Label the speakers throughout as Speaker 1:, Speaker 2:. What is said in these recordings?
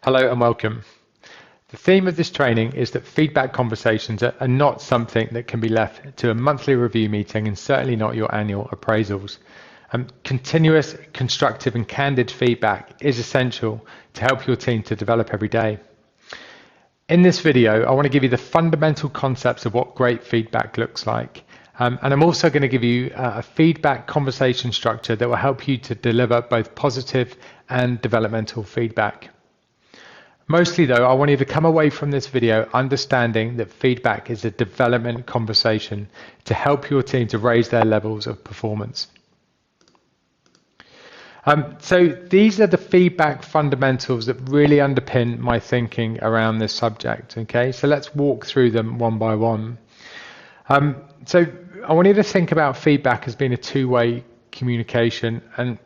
Speaker 1: Hello and welcome. The theme of this training is that feedback conversations are not something that can be left to a monthly review meeting and certainly not your annual appraisals. Continuous, constructive and candid feedback is essential to help your team to develop every day. In this video, I want to give you the fundamental concepts of what great feedback looks like. And I'm also going to give you a feedback conversation structure that will help you to deliver both positive and developmental feedback. Mostly though, I want you to come away from this video understanding that feedback is a development conversation to help your team to raise their levels of performance. So these are the feedback fundamentals that really underpin my thinking around this subject. Okay, so let's walk through them one by one. So I want you to think about feedback as being a two-way communication, and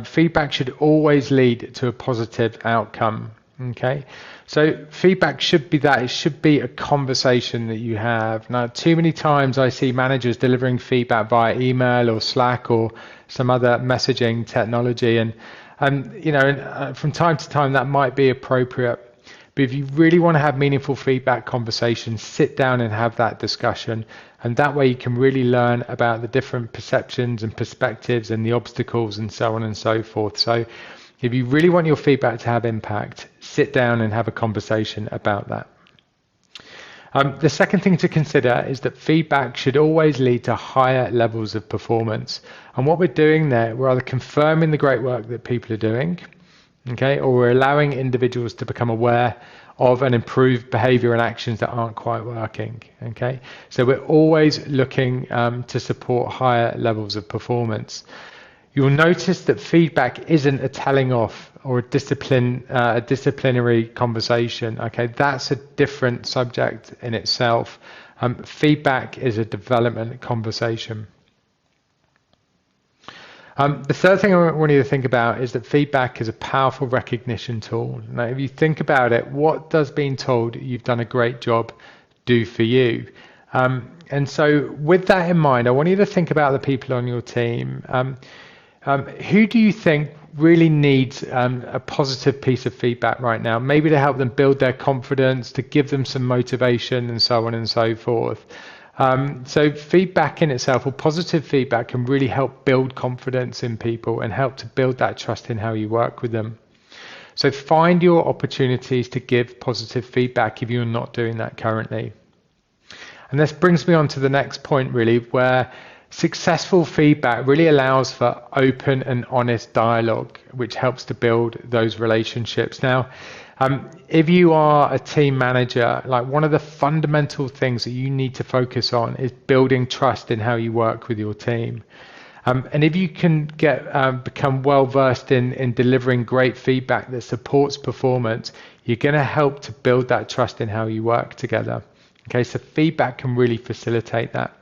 Speaker 1: feedback should always lead to a positive outcome. Okay, so feedback should be that. It should be a conversation that you have. Now, too many times I see managers delivering feedback via email or Slack or some other messaging technology, and from time to time that might be appropriate. But if you really want to have meaningful feedback conversations, sit down and have that discussion, and that way you can really learn about the different perceptions and perspectives and the obstacles and so on and so forth. So if you really want your feedback to have impact, sit down and have a conversation about that. The second thing to consider is that feedback should always lead to higher levels of performance. And what we're doing there, we're either confirming the great work that people are doing, okay, or we're allowing individuals to become aware of and improve behavior and actions that aren't quite working. Okay, so we're always looking to support higher levels of performance. You'll notice that feedback isn't a telling off or a disciplinary conversation. Okay, that's a different subject in itself. Feedback is a development conversation. The third thing I want you to think about is that feedback is a powerful recognition tool. Now, if you think about it, what does being told you've done a great job do for you? And so with that in mind, I want you to think about the people on your team. Who do you think really needs a positive piece of feedback right now? Maybe to help them build their confidence, to give them some motivation and so on and so forth. So feedback in itself, or positive feedback, can really help build confidence in people and help to build that trust in how you work with them. So find your opportunities to give positive feedback if you're not doing that currently. And this brings me on to the next point, really, where successful feedback really allows for open and honest dialogue, which helps to build those relationships. Now, if you are a team manager, like, one of the fundamental things that you need to focus on is building trust in how you work with your team. And if you can become well versed in delivering great feedback that supports performance, you're going to help to build that trust in how you work together. Okay, so feedback can really facilitate that.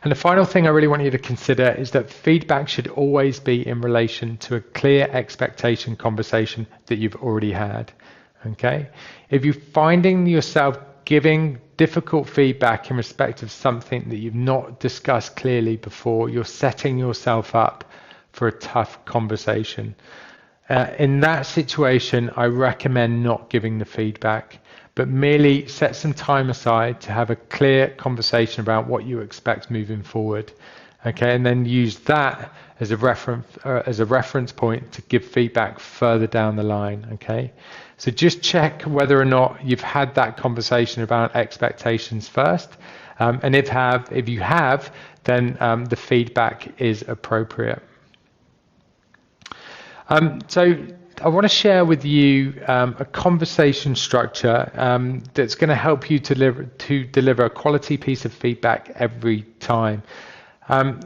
Speaker 1: And the final thing I really want you to consider is that feedback should always be in relation to a clear expectation conversation that you've already had. Okay? If you're finding yourself giving difficult feedback in respect of something that you've not discussed clearly before, you're setting yourself up for a tough conversation. In that situation, I recommend not giving the feedback, but merely set some time aside to have a clear conversation about what you expect moving forward. Okay, and then use that as a reference point to give feedback further down the line. Okay, so just check whether or not you've had that conversation about expectations first, and if you have, then the feedback is appropriate. So I want to share with you a conversation structure that's going to help you to deliver a quality piece of feedback every time.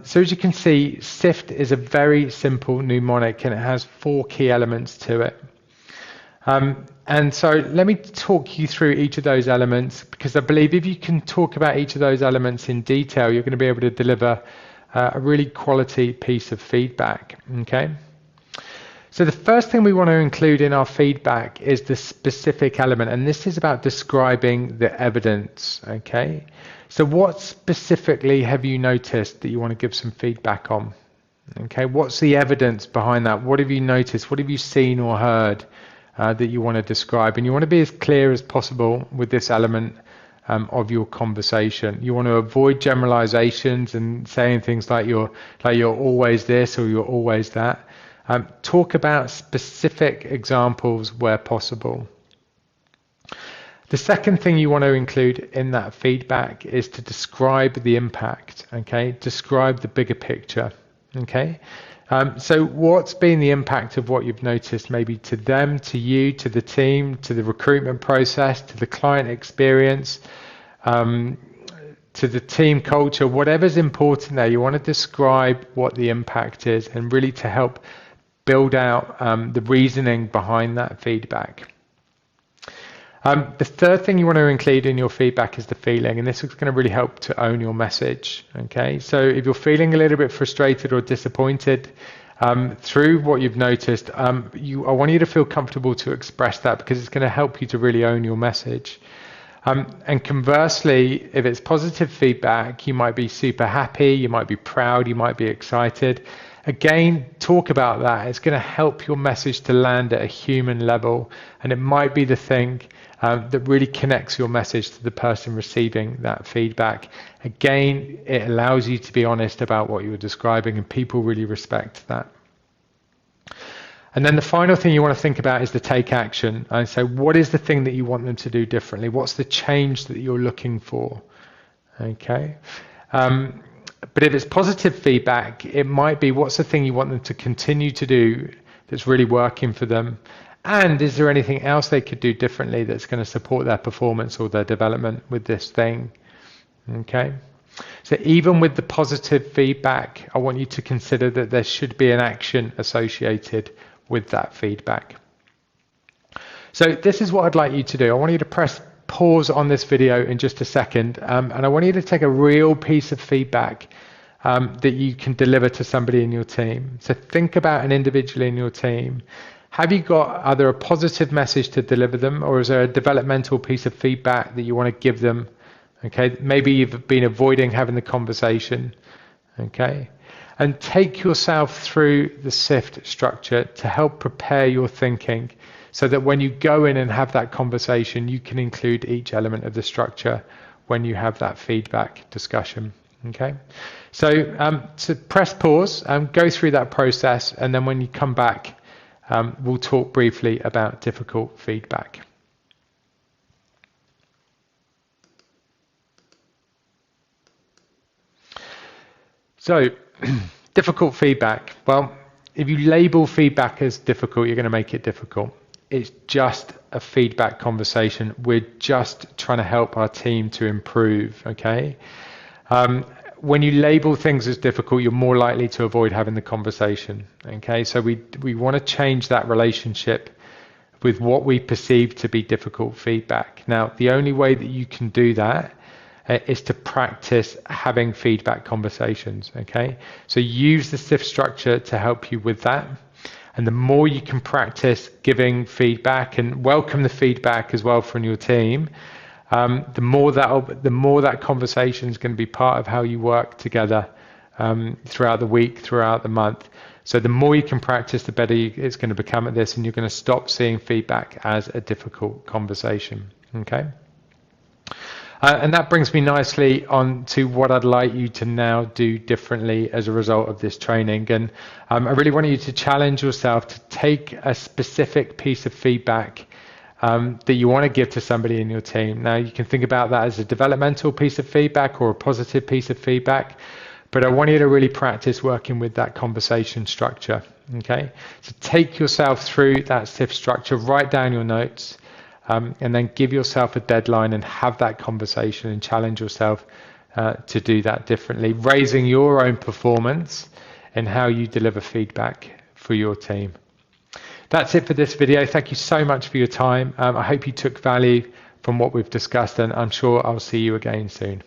Speaker 1: So as you can see, SIFT is a very simple mnemonic, and it has 4 key elements to it. And so let me talk you through each of those elements, because I believe if you can talk about each of those elements in detail, you're going to be able to deliver a really quality piece of feedback. Okay. So the first thing we want to include in our feedback is the specific element, and this is about describing the evidence. Okay, so what specifically have you noticed that you want to give some feedback on? Okay, what's the evidence behind that? What have you noticed? What have you seen or heard? that you want to describe, and you want to be as clear as possible with this element of your conversation. You want to avoid generalizations and saying things like you're always this or you're always that. Talk about specific examples where possible. The second thing you want to include in that feedback is to describe the impact, okay? Describe the bigger picture, okay? So what's been the impact of what you've noticed, maybe to them, to you, to the team, to the recruitment process, to the client experience, to the team culture, whatever's important there. You want to describe what the impact is and really to help build out the reasoning behind that feedback. The third thing you want to include in your feedback is the feeling, and this is going to really help to own your message. Okay, so if you're feeling a little bit frustrated or disappointed through what you've noticed, I want you to feel comfortable to express that, because it's going to help you to really own your message. And conversely, if it's positive feedback, you might be super happy, you might be proud, you might be excited. Again, talk about that. It's going to help your message to land at a human level, and it might be the thing that really connects your message to the person receiving that feedback. Again, it allows you to be honest about what you're describing, and people really respect that. And then the final thing you want to think about is the take action. And so what is the thing that you want them to do differently? What's the change that you're looking for? Okay. But if it's positive feedback, it might be, what's the thing you want them to continue to do that's really working for them? And is there anything else they could do differently that's going to support their performance or their development with this thing? Okay. So even with the positive feedback, I want you to consider that there should be an action associated with that feedback. So this is what I'd like you to do. I want you to press pause on this video in just a second, and I want you to take a real piece of feedback that you can deliver to somebody in your team. So think about an individual in your team. Have you got either a positive message to deliver them, or is there a developmental piece of feedback that you want to give them? Okay, maybe you've been avoiding having the conversation. Okay, and take yourself through the SIFT structure to help prepare your thinking, so that when you go in and have that conversation, you can include each element of the structure when you have that feedback discussion. Okay, so to press pause, go through that process, and then when you come back, we'll talk briefly about difficult feedback. So, difficult feedback. Well, if you label feedback as difficult, you're going to make it difficult. It's just a feedback conversation. We're just trying to help our team to improve, okay? When you label things as difficult, you're more likely to avoid having the conversation, okay? So we want to change that relationship with what we perceive to be difficult feedback. Now, the only way that you can do that is to practice having feedback conversations, okay? So use the SIFT structure to help you with that. And the more you can practice giving feedback and welcome the feedback as well from your team, the more that conversation is going to be part of how you work together throughout the week, throughout the month. So the more you can practice, the better it's going to become at this, and you're going to stop seeing feedback as a difficult conversation. Okay. And that brings me nicely on to what I'd like you to now do differently as a result of this training. And I really want you to challenge yourself to take a specific piece of feedback that you want to give to somebody in your team. Now, you can think about that as a developmental piece of feedback or a positive piece of feedback, but I want you to really practice working with that conversation structure. Okay, so take yourself through that SIFT structure, write down your notes, and then give yourself a deadline and have that conversation and challenge yourself to do that differently, raising your own performance and how you deliver feedback for your team. That's it for this video. Thank you so much for your time. I hope you took value from what we've discussed, and I'm sure I'll see you again soon.